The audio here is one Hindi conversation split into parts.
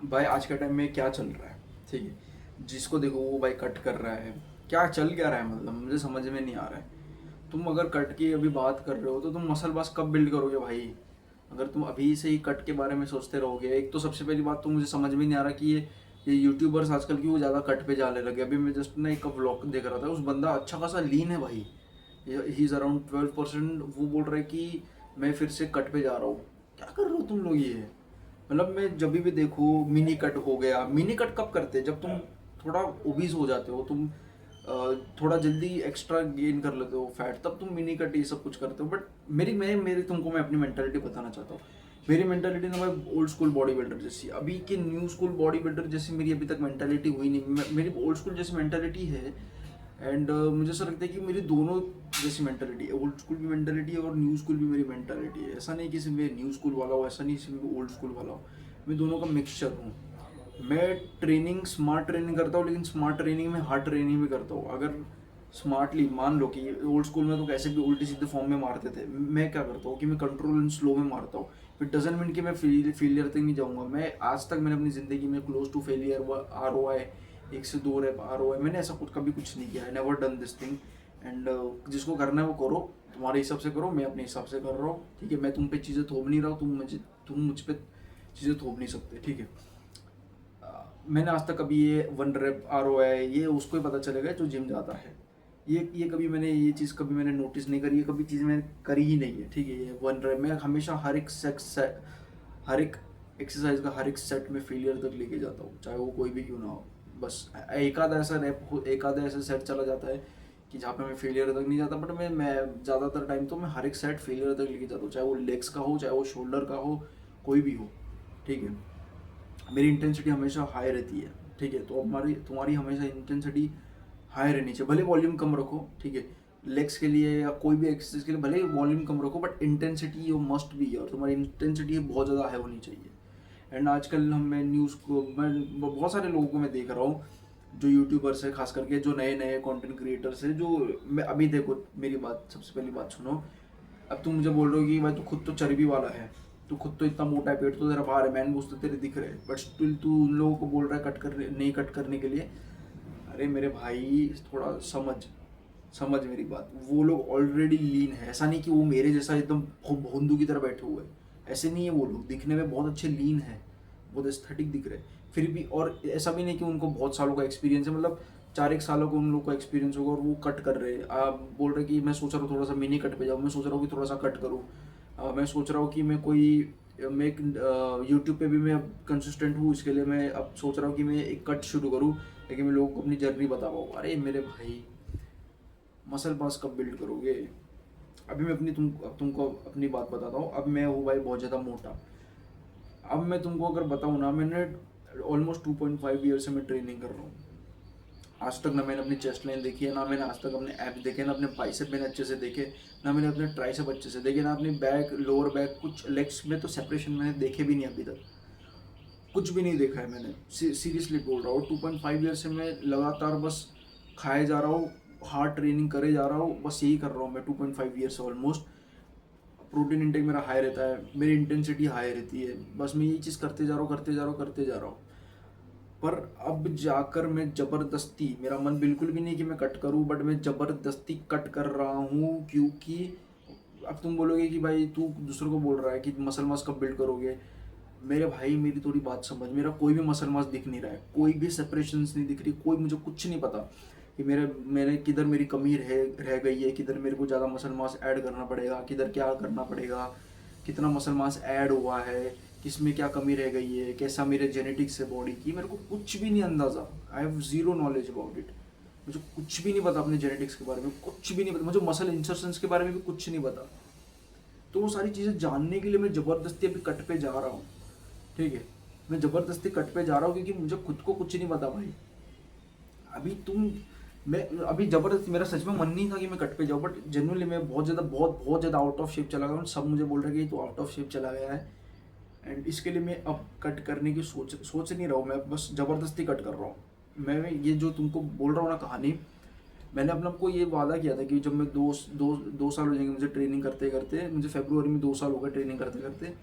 भाई आज के टाइम में क्या चल रहा है, ठीक है। जिसको देखो वो भाई कट कर रहा है। क्या चल क्या रहा है, मतलब मुझे समझ में नहीं आ रहा है। तुम अगर कट की अभी बात कर रहे हो तो तुम मसल मास कब बिल्ड करोगे भाई? अगर तुम अभी से ही कट के बारे में सोचते रहोगे, एक तो सबसे पहली बात तो मुझे समझ में नहीं आ रहा कि ये यूट्यूबर्स आजकल की वो ज़्यादा कट पे जाने लगे। अभी मैं जस्ट ना एक व्लॉग देख रहा था, उस बंदा अच्छा खासा लीन है भाई। He is around 12%। वो बोल रहा है कि मैं फिर से कट पे जा रहा हूँ। क्या कर रहे हो तुम लोग ये? मतलब मैं जब भी देखूँ मिनी कट हो गया। मिनी कट कब करते हैं? जब तुम थोड़ा ओबीज हो जाते हो, तुम थोड़ा जल्दी एक्स्ट्रा गेन कर लेते हो फैट, तब तुम मिनी कट ये सब कुछ करते हो। बट मेरी तुमको मैं अपनी मेंटालिटी बताना चाहता हूँ। मेरी मेंटालिटी ना भाई ओल्ड स्कूल बॉडी बिल्डर जैसी, अभी के न्यू स्कूल बॉडी बिल्डर जैसी मेरी अभी तक मेंटालिटी हुई नहीं। मेरी ओल्ड स्कूल जैसी मेंटालिटी है। एंड मुझे ऐसा लगता है कि मेरी दोनों जैसी मेंटालिटी है। ओल्ड स्कूल भी मेंटालिटी है और न्यू स्कूल भी मेरी मेंटालिटी है। ऐसा नहीं कि सिर्फ मैं न्यू स्कूल वाला हूँ, ऐसा नहीं सिर्फ मैं ओल्ड स्कूल वाला हूँ। मैं दोनों का मिक्सचर हूँ। मैं ट्रेनिंग स्मार्ट ट्रेनिंग करता हूँ, लेकिन स्मार्ट ट्रेनिंग में हार्ड ट्रेनिंग भी करता हूँ। अगर स्मार्टली मान लो कि ओल्ड स्कूल में तो कैसे भी उल्टी सीधे फॉर्म में मारते थे, मैं क्या करता हूँ कि मैं कंट्रोल एंड स्लो में मारता हूँ। फिर डजन मीन कि मैं फेलियर तक नहीं जाऊँगा। मैं आज तक मैंने अपनी ज़िंदगी में close to failure R O I, 1 से 2 रैप आर ओ आई, मैंने ऐसा कुछ कभी कुछ नहीं किया। I never done this thing. And जिसको करना है वो करो, तुम्हारे हिसाब से करो, मैं अपने हिसाब से कर रहा हूँ, ठीक है। मैं तुम पे चीज़ें थोप नहीं रहा हूँ, तुम मुझ पे चीज़ें थोप नहीं सकते, ठीक है। मैंने आज तक कभी ये 1 रैप आर ओ है, ये उसको ही पता चलेगा जो जिम जाता है। ये कभी मैंने ये चीज़ कभी मैंने नोटिस नहीं करी, ये कभी चीज़ मैंने करी ही नहीं है, ठीक है। ये 1 रैप मैं हमेशा हर एक एक्सरसाइज का हर एक सेट में फेलियर तक लेके जाता हूँ, चाहे वो कोई भी क्यों ना हो। बस एक आधा ऐसा रैप हो, एक आधा ऐसा सेट चला जाता है कि जहाँ पे मैं फेलियर तक नहीं जाता। बट मैं ज़्यादातर टाइम तो मैं हर एक सेट फेलियर तक लेके जाता हूँ, चाहे वो लेग्स का हो, चाहे वो शोल्डर का हो, कोई भी हो, ठीक है। मेरी इंटेंसिटी हमेशा हाई रहती है, ठीक है। तो हमारी तुम्हारी हमेशा इंटेंसिटी हाई रहनी चाहिए। भले वॉल्यूम कम रखो, ठीक है। लेग्स के लिए या कोई भी एक्सरसाइज के लिए भले वॉल्यूम कम रखो, बट इंटेंसिटी ये मस्ट भी है, और तुम्हारी इंटेंसिटी बहुत ज़्यादा हाई होनी चाहिए। एंड आजकल मैं न्यूज़ को मैं बहुत सारे लोगों को मैं देख रहा हूँ, जो यूट्यूबर्स है, खास करके जो नए नए कंटेंट क्रिएटर्स है, जो मैं अभी देखो मेरी बात, सबसे पहली बात सुनो। अब तुम मुझे बोल रहे हो कि भाई तू खुद तो चर्बी वाला है, तू खुद तो इतना मोटा है, पेट तो तेरा बाहर है, मैन बूस्ट तो तेरे दिख रहे हैं, बट स्टिल तू उन लोगों को बोल रहा है कट करने, नहीं कट करने के लिए। अरे मेरे भाई थोड़ा समझ, समझ मेरी बात। वो लोग ऑलरेडी लीन है, ऐसा नहीं कि वो मेरे जैसा एकदम भोंदू की तरह बैठे हुए हैं। ऐसे नहीं है, वो लोग दिखने में बहुत अच्छे लीन है, बहुत एस्थेटिक दिख रहे हैं फिर भी। और ऐसा भी नहीं कि उनको बहुत सालों का एक्सपीरियंस है, मतलब 4 1 सालों का उन लोग का एक्सपीरियंस होगा और वो कट कर रहे हैं। आप बोल रहे कि मैं सोच रहा हूँ थोड़ा सा मिनी कट पे जाऊँ, मैं सोच रहा हूँ कि थोड़ा सा कट करूँ। मैं सोच रहा हूँ कि मैं एक यूट्यूब पे भी मैं कंसिस्टेंट हूँ, इसके लिए मैं अब सोच रहा हूँ कि मैं एक कट शुरू करूँ, लेकिन मैं लोगों को अपनी जर्नी बता पाऊँ। अरे मेरे भाई, मसल मास कब बिल्ड करोगे? अभी मैं अब तुमको अपनी बात बताता हूँ। अब मैं हूँ भाई बहुत ज़्यादा मोटा। अब मैं तुमको अगर बताऊँ ना, मैंने ऑलमोस्ट 2.5 ईयर से मैं ट्रेनिंग कर रहा हूँ। आज तक ना मैंने अपनी चेस्ट लाइन देखी है, ना मैंने आज तक अपने एब्स देखे, ना अपने बाइसेप मैंने अच्छे से देखे, ना मैंने अपने ट्राइसेप अच्छे से देखे, ना अपनी बैक, लोअर बैक, कुछ लेग्स में तो सेपरेशन मैंने देखे भी नहीं अभी तक। कुछ भी नहीं देखा है मैंने। सीरियसली बोल रहा हूँ, 2.5 ईयर से मैं लगातार बस खाए जा रहा हूँ, हार्ड ट्रेनिंग करे जा रहा हूँ, बस यही कर रहा हूँ मैं 2.5 ईयर से ऑलमोस्ट। प्रोटीन इंटेक मेरा हाई रहता है, मेरी इंटेंसिटी हाई रहती है, बस मैं यही चीज़ करते जा रहा हूँ, करते जा रहा हूँ, करते जा रहा हूँ। पर अब जाकर मैं ज़बरदस्ती, मेरा मन बिल्कुल भी नहीं कि मैं कट करूँ, बट मैं ज़बरदस्ती कट कर रहा हूँ, क्योंकि अब तुम बोलोगे कि भाई तू दूसरों को बोल रहा है कि मसल मास कब बिल्ड करोगे। मेरे भाई मेरी थोड़ी बात समझ, मेरा कोई भी मसल मास दिख नहीं रहा है, कोई भी सेपरेशंस नहीं दिख रही, कोई मुझे कुछ नहीं पता कि मेरे किधर मेरी कमी रह गई है, किधर मेरे को ज़्यादा मसल मास ऐड करना पड़ेगा, किधर क्या करना पड़ेगा, कितना मसल मास ऐड हुआ है, किस में क्या कमी रह गई है, कैसा मेरे जेनेटिक्स है बॉडी की, मेरे को कुछ भी नहीं अंदाज़ा। I have zero knowledge about it. मुझे कुछ भी नहीं पता अपने जेनेटिक्स के बारे में, कुछ भी नहीं पता मुझे, मसल इंसर्शंस के बारे में भी कुछ नहीं पता। तो वो सारी चीज़ें जानने के लिए मैं ज़बरदस्ती अभी कट पे जा रहा हूँ, ठीक है। मैं ज़बरदस्ती कट पे जा रहा हूँ क्योंकि मुझे खुद को कुछ नहीं पता भाई। अभी तुम मैं अभी ज़बरदस्ती, मेरा सच में मन नहीं था कि मैं कट पे जाऊँ, बट जेनुअनली मैं बहुत ज़्यादा आउट ऑफ शेप चला गया हूँ। सब मुझे बोल रहे हैं कि तू आउट ऑफ शेप चला गया है, एंड इसके लिए मैं अब कट करने की सोच नहीं रहा हूँ। मैं बस ज़बरदस्ती कट कर रहा हूँ। मैं ये जो तुमको बोल रहा हूँ ना कहानी, मैंने अपने आपको ये वादा किया था कि जब मैं 2 साल हो जाएंगे मुझे ट्रेनिंग करते करते, मुझे फरवरी में 2 साल हो गए ट्रेनिंग करते करते,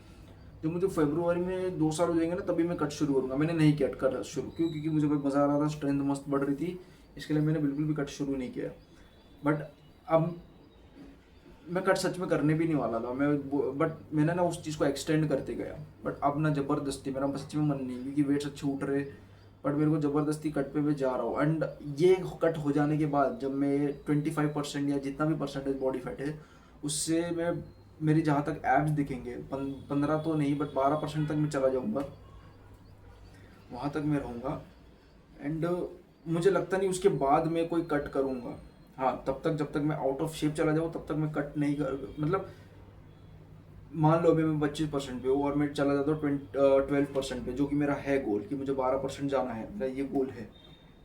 जब मुझे फरवरी में 2 साल हो जाएंगे ना तभी मैं कट शुरू करूँगा। मैंने नहीं कट कर शुरू, क्योंकि मुझे बहुत मज़ा आ रहा था, स्ट्रेंथ मस्त बढ़ रही थी, इसके लिए मैंने बिल्कुल भी कट शुरू नहीं किया। बट अब मैं कट सच में करने भी नहीं वाला था मैं, बट मैंने ना उस चीज़ को एक्सटेंड करते गया। बट अब ना ज़बरदस्ती मेरा सच में मन नहीं, क्योंकि वेट्स अच्छे उठ रहे, बट मेरे को ज़बरदस्ती कट पे मैं जा रहा हूँ। एंड ये कट हो जाने के बाद जब मैं 25% या जितना भी परसेंटेज बॉडी फैट है उससे मैं, मेरी जहाँ तक एब्स दिखेंगे 15 तो नहीं बट 12% तक मैं चला जाऊँगा, वहाँ तक मैं रहूँगा। एंड मुझे लगता नहीं उसके बाद मैं कोई कट करूँगा। हाँ, तब तक जब तक मैं आउट ऑफ शेप चला जाऊँ तब तक मैं कट नहीं कर, मतलब मान लो अभी मैं 25% पे हूँ और मैं चला जाता हूँ 12% पे, जो कि मेरा है गोल, कि मुझे 12% जाना है, मेरा ये गोल है।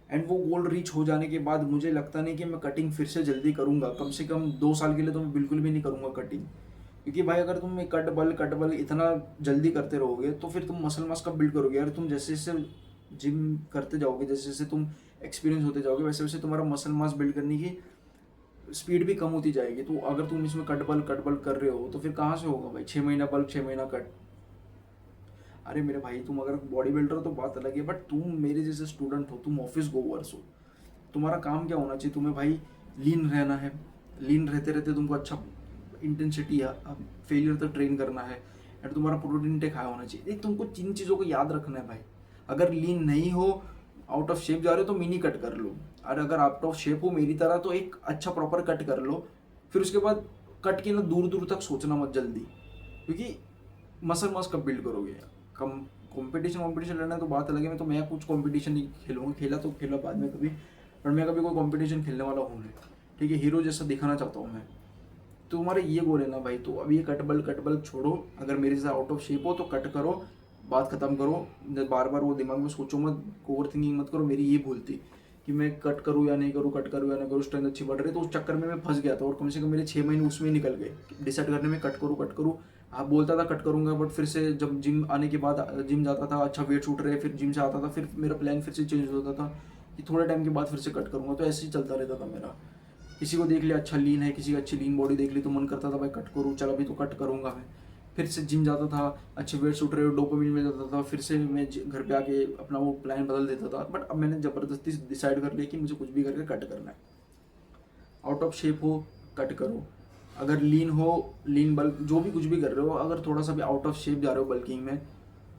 एंड वो गोल रीच हो जाने के बाद मुझे लगता नहीं कि मैं कटिंग फिर से जल्दी करूँगा। कम से कम 2 साल के लिए तो मैं बिल्कुल भी नहीं करूँगा कटिंग, क्योंकि भाई अगर तुम कट बल इतना जल्दी करते रहोगे तो फिर तुम मसल मास कब बिल्ड करोगे यार। तुम जैसे जैसे जिम करते जाओगे, जैसे जैसे तुम एक्सपीरियंस होते जाओगे, वैसे वैसे तुम्हारा मसल मास बिल्ड करने की स्पीड भी कम होती जाएगी। तो अगर तुम इसमें कट बल कर रहे हो तो फिर कहाँ से होगा भाई, 6 महीना बल्क 6 महीना कट। अरे मेरे भाई, तुम अगर बॉडी बिल्डर हो तो बात अलग है, बट तुम मेरे जैसे स्टूडेंट हो, तुम ऑफिस गोवर्स हो, तुम्हारा काम क्या होना चाहिए, तुम्हें भाई लीन रहना है। लीन रहते रहते तुमको अच्छा इंटेंसिटी या फेलियर तक ट्रेन करना है, एंड तुम्हारा प्रोटीन इंटेक हाई होना चाहिए। एक तुमको जिन चीज़ों को याद रखना है भाई। अगर लीन नहीं हो, आउट ऑफ शेप जा रहे हो तो मिनी कट कर लो, और अगर आउट ऑफ शेप हो मेरी तरह तो एक अच्छा प्रॉपर कट कर लो। फिर उसके बाद कट के ना दूर दूर तक सोचना मत जल्दी, क्योंकि मसल मास कब बिल्ड करोगे। कम कंपटीशन लड़ना है तो बात अलग है। मैं कुछ कंपटीशन नहीं खेलूंगा, खेला बाद में कभी, पर मैं कभी कोई कंपटीशन खेलने वाला हूँ नहीं, ठीक है। हीरो जैसा दिखाना चाहता हूँ मैं। तो तुम्हारा ये गोल है ना भाई, तो अब ये कट बल छोड़ो। अगर मेरे से आउट ऑफ शेप हो तो कट करो, बात खत्म करो। बार बार वो दिमाग में सोचो मत, ओवर थिंकिंग मत करो। मेरी ये भूल थी कि मैं कट करूँ या नहीं करूँ, कट करूँ या नहीं करूँ, स्ट्रेंथ अच्छी बढ़ रही, तो उस चक्कर में मैं फंस गया था। और कम से कम मेरे 6 महीने उसमें निकल गए डिसाइड करने में, कट करूँ। हाँ, बोलता था कट करूँगा, बट फिर से जब जिम आने के बाद जिम जाता था, अच्छा वेट छूट रहे, फिर जिम से आता था, फिर मेरा प्लान फिर से चेंज होता था कि थोड़े टाइम के बाद फिर से कट करूँगा। तो ऐसे ही चलता रहता था मेरा। किसी को देख लिया अच्छा लीन है, किसी की अच्छी लीन बॉडी देख ली तो मन करता था भाई कट करूँ, चल अभी तो कट करूँगा मैं। फिर से जिम जाता था, अच्छे वेट्स उठ रहे, डोपामिन मिल जाता था, फिर से मैं घर पे आके अपना वो प्लान बदल देता था। बट अब मैंने ज़बरदस्ती डिसाइड कर लिया कि मुझे कुछ भी करके कट करना है। आउट ऑफ शेप हो कट करो, अगर लीन हो, लीन बल्क जो भी कुछ भी कर रहे हो, अगर थोड़ा सा भी आउट ऑफ शेप जा रहे हो बल्किंग में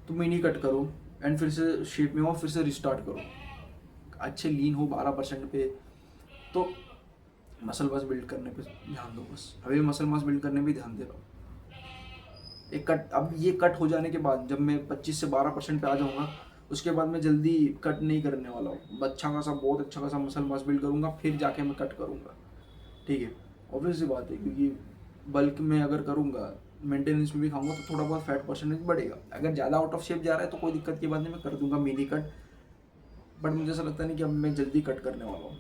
तो मिनी कट करो, एंड फिर से शेप में हो, फिर से रिस्टार्ट करो। अच्छे लीन हो 12% पे तो मसल मास बिल्ड करने पे ध्यान दो बस। अभी मसल मास बिल्ड करने में ध्यान दे रहा हूँ। एक कट, अब ये कट हो जाने के बाद जब मैं 25 से 12% पे आ जाऊँगा, उसके बाद मैं जल्दी कट नहीं करने वाला हूँ। अच्छा खासा, बहुत अच्छा खासा मसल मास बिल्ड करूँगा, फिर जाके मैं कट करूँगा, ठीक है। ऑब्वियस सी बात है, क्योंकि बल्क में अगर करूँगा, मेंटेनेंस में भी खाऊंगा तो थोड़ा बहुत फैट परसेंटेज बढ़ेगा। अगर ज़्यादा आउट ऑफ शेप जा रहा है तो कोई दिक्कत की बात नहीं, मैं कर दूंगा मिनी कट। बट मुझे ऐसा लगता नहीं कि अब मैं जल्दी कट करने वाला हूँ।